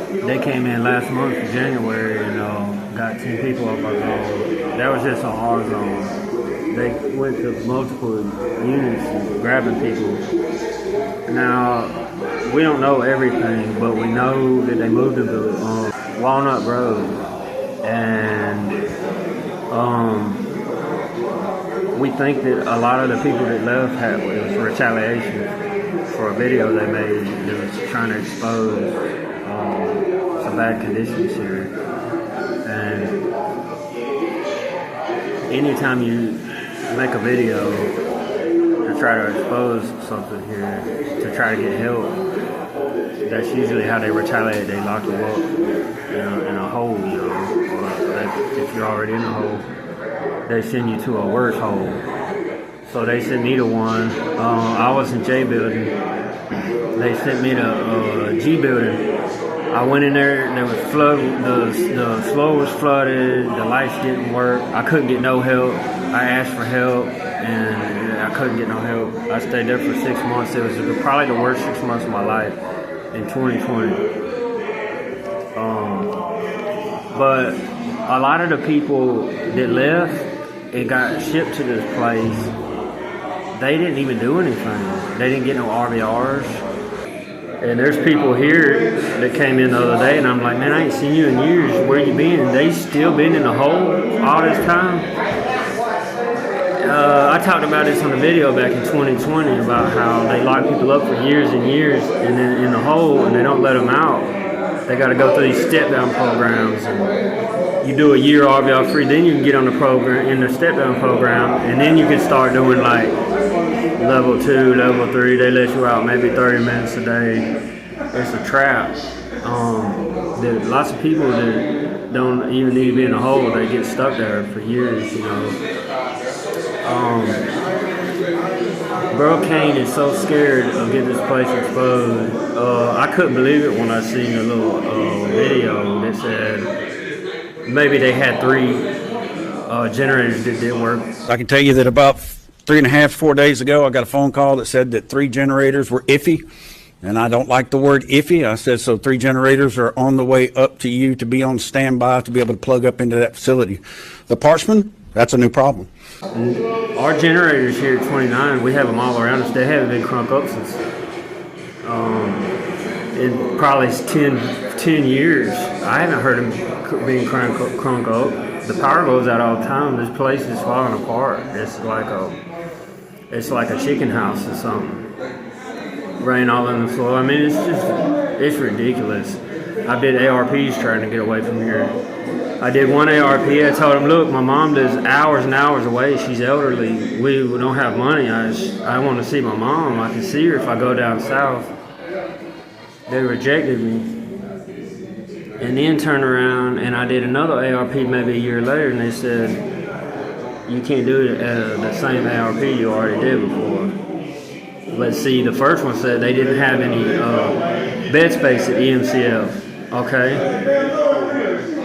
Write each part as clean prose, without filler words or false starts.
They came in last month in January and got 10 people off our zone. That was just on our zone. They went to multiple units and grabbing people. Now, we don't know everything, but we know that they moved into Walnut Road. And we think that a lot of the people that left it was retaliation for a video they made that was trying to expose some bad conditions here. And anytime you make a video to try to expose something here, to try to get help, that's usually how they retaliate. They lock you up in a hole, or if you're already in a hole, they send you to a worse hole. So they sent me to one. I was in J building. They sent me to G building. I went in there. There was flood. The floor was flooded. The lights didn't work. I couldn't get no help. I asked for help, and I couldn't get no help. I stayed there for 6 months. It was probably the worst 6 months of my life in 2020. But a lot of the people that left and got shipped to this place, they didn't even do anything. They didn't get no RVRs. And there's people here that came in the other day, and I'm like, man, I ain't seen you in years. Where you been? They still been in the hole all this time. I talked about this on the video back in 2020 about how they lock people up for years and years, and then in the hole, and they don't let them out. They got to go through these step-down programs, and you do a year RVR free, then you can get on the program, in the step-down program, and then you can start doing like level 2, level 3. They let you out maybe 30 minutes a day. It's a trap. There's lots of people that don't even need to be in a hole. They get stuck there for years, Bro Kane is so scared of getting this place exposed. I couldn't believe it when I seen a little video that said maybe they had 3 generators that didn't work. I can tell you that about 3.5, 4 days ago, I got a phone call that said that 3 generators were iffy. And I don't like the word iffy. I said, so 3 generators are on the way up to you to be on standby to be able to plug up into that facility. The Parchman, that's a new problem. Our generators here at 29, we have them all around us. They haven't been crunk up since in probably 10 years. I haven't heard them being crunk up. The power goes out all the time. This place is falling apart. It's like a chicken house or something. Rain all on the floor. I mean, it's ridiculous. I did ARPs trying to get away from here. I did one ARP. I told him, look, my mom lives hours and hours away. She's elderly. We don't have money. I want to see my mom. I can see her if I go down south. They rejected me. And then turned around and I did another ARP maybe a year later, and they said, you can't do the same ARP you already did before. Let's see, the first one said they didn't have any bed space at EMCF, okay?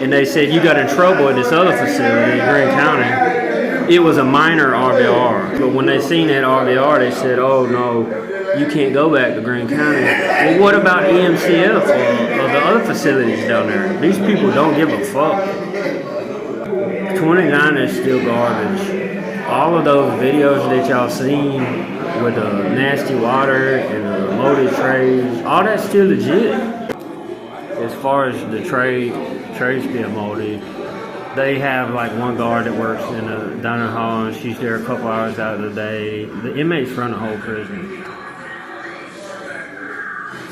And they said you got in trouble at this other facility in Greene County. It was a minor RVR, but when they seen that RVR, they said, oh no, you can't go back to Greene County. Well, what about EMCF or the other facilities down there? These people don't give a fuck. 29 is still garbage. All of those videos that y'all seen with the nasty water and the moldy trays, all that's still legit. As far as the trays being moldy, they have like one guard that works in the dining hall, and she's there a couple hours out of the day. The inmates run the whole prison.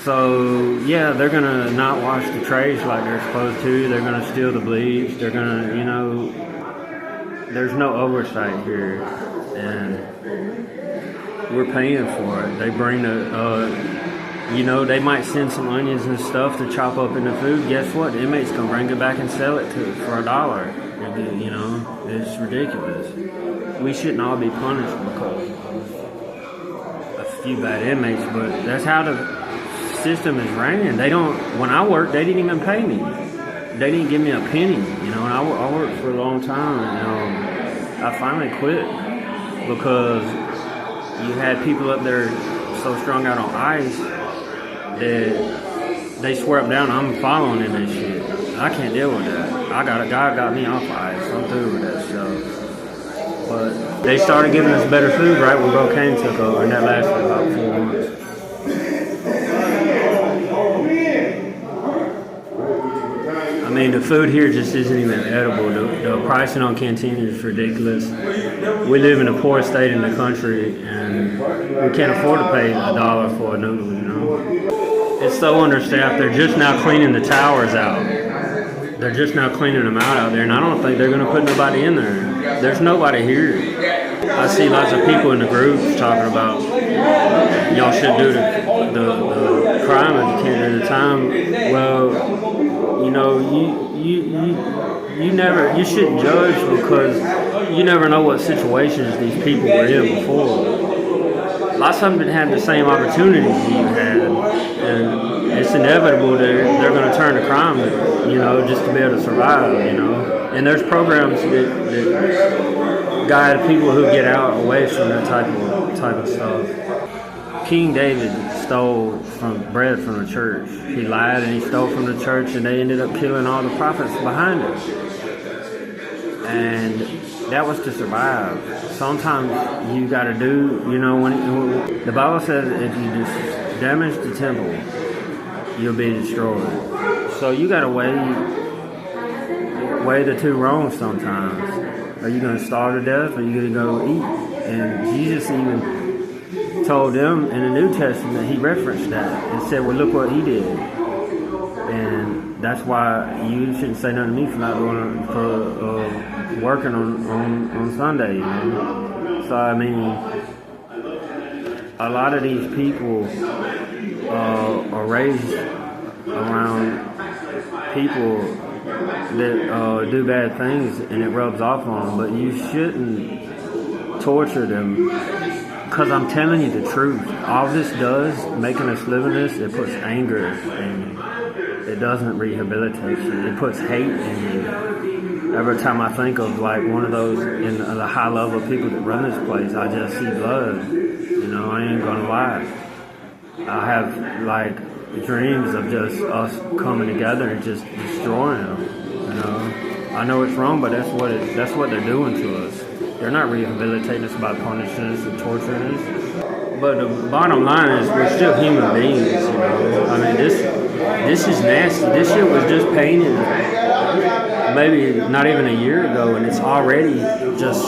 So yeah, they're gonna not wash the trays like they're supposed to. They're gonna steal the bleach. They're gonna, there's no oversight here, and we're paying for it. They bring they might send some onions and stuff to chop up in the food. Guess what? The inmates can bring it back and sell it for $1. It's ridiculous. We shouldn't all be punished because of a few bad inmates, but that's how the system is ran. When I worked, they didn't even pay me. They didn't give me a penny, and I worked for a long time, and I finally quit because you had people up there so strung out on ice that they swear up down. I'm following in this shit. I can't deal with that. God got me off ice. I'm through with that stuff. But they started giving us better food right when Bro Kane took over, and that lasted about 4 months. I mean, the food here just isn't even edible. The pricing on canteen is ridiculous. We live in the poorest state in the country, and we can't afford to pay $1 for a noodle, you know? It's so understaffed. They're just now cleaning the towers out. They're just now cleaning them out there, and I don't think they're going to put nobody in there. There's nobody here. I see lots of people in the groups talking about y'all should do the crime if you can't do the time. Well, you know, you shouldn't judge because you never know what situations these people were in before. Lots of them didn't have the same opportunities you had, and it's inevitable they're going to turn to crime, you know, just to be able to survive, you know. And there's programs that guide people who get out away from that type of stuff. King David stole bread from the church. He lied and he stole from the church, and they ended up killing all the prophets behind him. And that was to survive. Sometimes you got to do, you know, when the Bible says if you just damage the temple, you'll be destroyed. So you got to weigh the two wrongs sometimes. Are you going to starve to death, or are you going to go eat? And Jesus even told them in the New Testament, he referenced that and said, well, look what he did. And that's why you shouldn't say nothing to me for not going working on Sunday, you know? So, I mean, a lot of these people are raised around people that do bad things, and it rubs off on them. But you shouldn't torture them, because I'm telling you the truth. All this does, making us live in this, it puts anger in you. It doesn't rehabilitate you. It puts hate in you. Every time I think of like one of those in the high level people that run this place, I just see blood. You know, I ain't gonna lie. I have like dreams of just us coming together and just destroying them. You know, I know it's wrong, but that's what they're doing to us. They're not rehabilitating us by punishing us and torturing us. But the bottom line is we're still human beings. You know, I mean this is nasty. This shit was just painted maybe not even a year ago, and it's already just.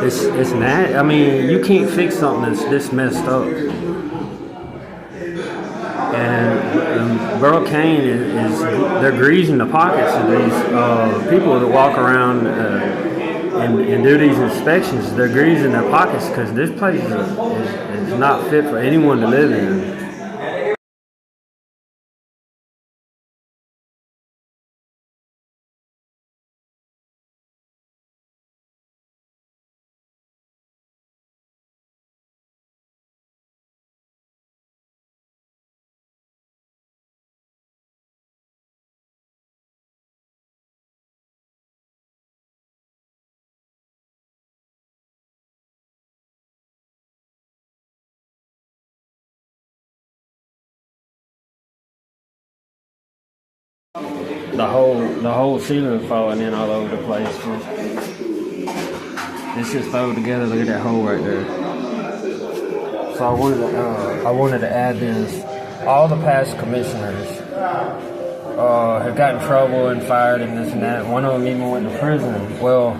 It's mad. I mean, you can't fix something that's this messed up. And Burl Kane they're greasing the pockets of these people that walk around and do these inspections. They're greasing their pockets because this place is not fit for anyone to live in. The whole ceiling falling in all over the place. It's just thrown together. Look at that hole right there. So I wanted to add this. All the past commissioners have gotten in trouble and fired and this and that. One of them even went to prison. Well,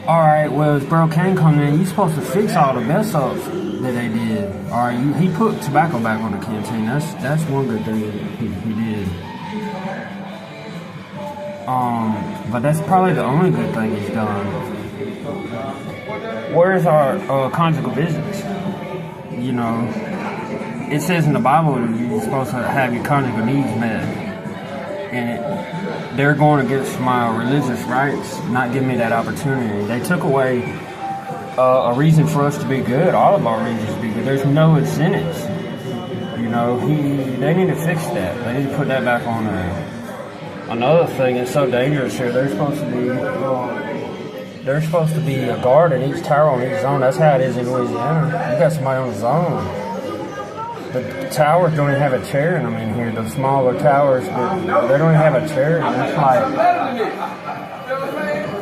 alright, well, if Bro Kane come in, you're supposed to fix all the mess ups that they did. Alright, he put tobacco back on the canteen. That's one good thing he did. But that's probably the only good thing he's done. Where's our conjugal visits? You know, it says in the Bible you're supposed to have your conjugal needs met, and they're going against my religious rights, not giving me that opportunity. They took away a reason for us to be good. All of our reasons to be good. There's no incentives. You know, they need to fix that. They need to put that back on there. Another thing, it's so dangerous here. They're supposed to be There's supposed to be a guard in each tower on each zone. That's how it is in Louisiana. You got somebody on the zone. The towers don't even have a chair in them in here. The smaller towers, but they don't even have a chair.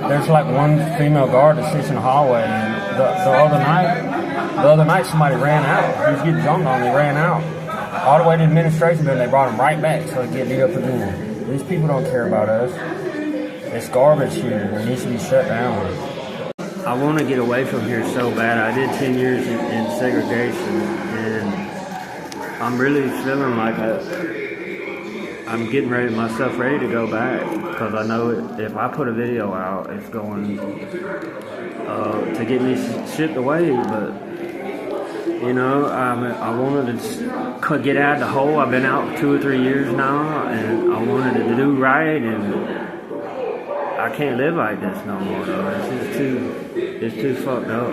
There's like one female guard that sits in the hallway. And the other night somebody ran out. He was getting jumped on. They ran out all the way to the administration building. They brought him right back so he'd get beat up again. These people don't care about us. It's garbage here. It needs to be shut down. I want to get away from here so bad. I did 10 years in segregation, and I'm really feeling like I'm getting myself ready to go back, because I know if I put a video out, it's going to get me shipped away. But you know, I wanted to get out of the hole. I've been out 2 or 3 years now, and I wanted to do right, and I can't live like this no more, though. It's too fucked up.